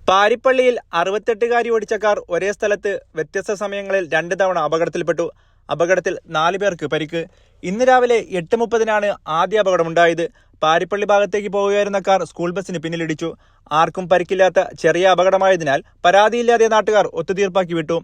പാരിപ്പള്ളിയിൽ 68കാരി ഓടിച്ച കാർ ഒരേ സ്ഥലത്ത് വ്യത്യസ്ത സമയങ്ങളിൽ 2 തവണ അപകടത്തിൽപ്പെട്ടു. അപകടത്തിൽ 4 പേർക്ക് പരിക്ക്. ഇന്ന് രാവിലെ 8:30-നാണ് ആദ്യ അപകടമുണ്ടായത്. പാരിപ്പള്ളി ഭാഗത്തേക്ക് പോവുകയായിരുന്ന കാർ സ്കൂൾ ബസിന് പിന്നിലിടിച്ചു. ആർക്കും പരിക്കില്ലാത്ത ചെറിയ അപകടമായതിനാൽ പരാതിയില്ലാതെ നാട്ടുകാർ ഒത്തുതീർപ്പാക്കി വിട്ടു.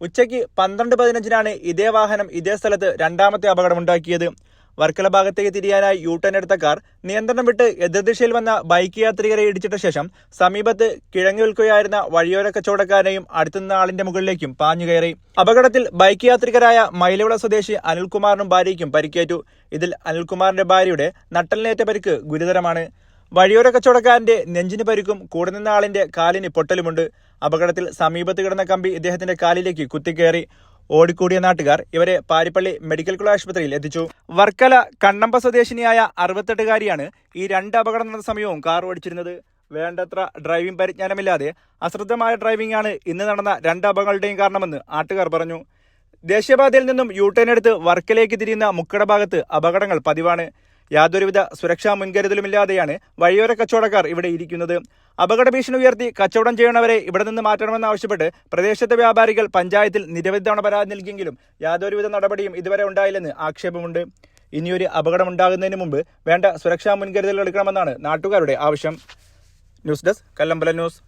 ഉച്ചയ്ക്ക് 12:15-നാണ് ഇതേ വാഹനം ഇതേ സ്ഥലത്ത് രണ്ടാമത്തെ അപകടമുണ്ടാക്കിയത്. വർക്കല ഭാഗത്തേക്ക് തിരിയാനായി യൂട്ടേൺ എടുത്ത കാർ നിയന്ത്രണം വിട്ട് എതിർദിശയിൽ വന്ന ബൈക്ക് യാത്രികരെ ഇടിച്ചിട്ട ശേഷം സമീപത്ത് കിഴങ്ങു വിൽക്കുകയായിരുന്ന വഴിയോര കച്ചവടക്കാരനെയും അടുത്തുനിന്ന ആളിന്റെ മുകളിലേക്കും പാഞ്ഞുകയറി. അപകടത്തിൽ ബൈക്ക് യാത്രികരായ മൈലവിള സ്വദേശി അനിൽകുമാറിനും ഭാര്യയ്ക്കും പരിക്കേറ്റു. ഇതിൽ അനിൽകുമാറിന്റെ ഭാര്യയുടെ നട്ടലിനേറ്റ പരിക്ക് ഗുരുതരമാണ്. വഴിയോര കച്ചവടക്കാരന്റെ നെഞ്ചിന് പരിക്കും കൂടെ നിന്ന ആളിന്റെ കാലിന് പൊട്ടലുമുണ്ട്. അപകടത്തിൽ സമീപത്ത് കിടന്ന കമ്പി ഇദ്ദേഹത്തിന്റെ കാലിലേക്ക് കുത്തിക്കയറി. ഓടിക്കൂടിയ നാട്ടുകാർ ഇവരെ പാരിപ്പള്ളി മെഡിക്കൽ കോളേജ് ആശുപത്രിയിൽ എത്തിച്ചു. വർക്കല കണ്ണമ്പ സ്വദേശിനിയായ 68കാരിയാണ് ഈ 2 അപകടം നടന്ന സമയവും കാർ ഓടിച്ചിരുന്നത്. വേണ്ടത്ര ഡ്രൈവിംഗ് പരിജ്ഞാനമില്ലാതെ അശ്രദ്ധമായ ഡ്രൈവിംഗ് ആണ് ഇന്ന് നടന്ന 2 അപകടങ്ങളുടെയും കാരണമെന്ന് നാട്ടുകാർ പറഞ്ഞു. ദേശീയപാതയിൽ നിന്നും യൂട്ടേൺ എടുത്ത് വർക്കലേക്ക് തിരിയുന്ന മുക്കട ഭാഗത്ത് അപകടങ്ങൾ പതിവാണ്. യാതൊരുവിധ സുരക്ഷാ മുൻകരുതലുമില്ലാതെയാണ് വഴിയോര കച്ചവടക്കാർ ഇവിടെ ഇരിക്കുന്നത്. അപകട ഭീഷണി ഉയർത്തി കച്ചവടം ചെയ്യണവരെ ഇവിടെ നിന്ന് മാറ്റണമെന്നാവശ്യപ്പെട്ട് പ്രദേശത്തെ വ്യാപാരികൾ പഞ്ചായത്തിൽ നിരവധി തവണ പരാതി നൽകിയെങ്കിലും യാതൊരുവിധ നടപടിയും ഇതുവരെ ഉണ്ടായില്ലെന്ന് ആക്ഷേപമുണ്ട്. ഇനിയൊരു അപകടം ഉണ്ടാകുന്നതിന് മുമ്പ് വേണ്ട സുരക്ഷാ മുൻകരുതലുകൾ എടുക്കണമെന്നാണ് നാട്ടുകാരുടെ ആവശ്യം. News desk Kallambalam news.